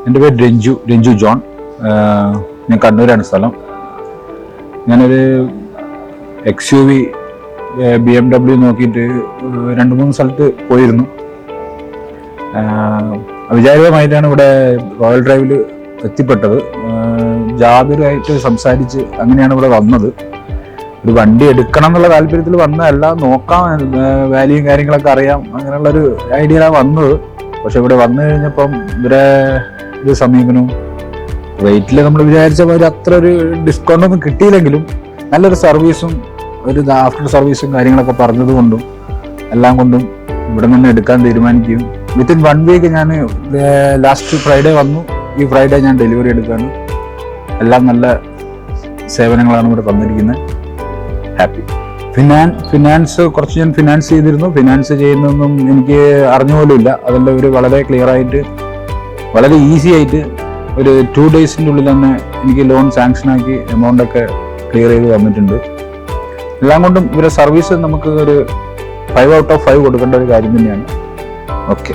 എൻ്റെ പേര് രഞ്ജു ജോൺ. ഞാൻ കണ്ണൂരാണ് സ്ഥലം. ഞാനൊരു XUV BMW നോക്കിയിട്ട് 2-3 സ്ഥലത്ത് പോയിരുന്നു. അവിചാരിതമായിട്ടാണ് ഇവിടെ റോയൽ ഡ്രൈവിൽ എത്തിപ്പെട്ടത്. ജാബിറുമായിട്ട് സംസാരിച്ച് അങ്ങനെയാണ് ഇവിടെ വന്നത്. ഒരു വണ്ടി എടുക്കണം എന്നുള്ള താല്പര്യത്തിൽ വന്നതല്ല, നോക്കാം, വാല്യൂയും കാര്യങ്ങളൊക്കെ അറിയാം, അങ്ങനെയുള്ളൊരു ഐഡിയയിലാണ് വന്നത്. പക്ഷെ ഇവിടെ വന്നു കഴിഞ്ഞപ്പം ഇവരെ ഇത് സമീപനവും റേറ്റിൽ നമ്മൾ വിചാരിച്ച പോലെ അത്ര ഒരു ഡിസ്കൗണ്ട് ഒന്നും കിട്ടിയില്ലെങ്കിലും നല്ലൊരു സർവീസും ഒരു ആഫ്റ്റർ സർവീസും കാര്യങ്ങളൊക്കെ പറഞ്ഞതുകൊണ്ടും എല്ലാം കൊണ്ടും ഇവിടെ നിന്ന് എടുക്കാൻ തീരുമാനിക്കുകയും വിത്തിൻ 1 വീക്ക് ഞാൻ ലാസ്റ്റ് ഫ്രൈഡേ വന്നു. ഈ ഫ്രൈഡേ ഞാൻ ഡെലിവറി എടുക്കുകയാണ്. എല്ലാം നല്ല സേവനങ്ങളാണ് ഇവിടെ തന്നിരിക്കുന്നത്. ഹാപ്പി. ഫിനാൻസ് കുറച്ച് ഞാൻ ഫിനാൻസ് ചെയ്തിരുന്നു. ഫിനാൻസ് ചെയ്യുന്നതൊന്നും എനിക്ക് അറിഞ്ഞുപോലുമില്ല. അതെല്ലാം ഒരു വളരെ ക്ലിയർ ആയിട്ട് വളരെ ഈസി ആയിട്ട് ഒരു 2 ഡേയ്സിൻ്റെ ഉള്ളിൽ തന്നെ എനിക്ക് ലോൺ സാങ്ഷനാക്കി എമൗണ്ടൊക്കെ ക്ലിയർ ചെയ്ത് തന്നിട്ടുണ്ട്. എല്ലാം കൊണ്ടും ഇവരുടെ സർവീസ് നമുക്ക് ഒരു 5 ഔട്ട് ഓഫ് 5 കൊടുക്കേണ്ട ഒരു കാര്യം തന്നെയാണ്. ഓക്കെ.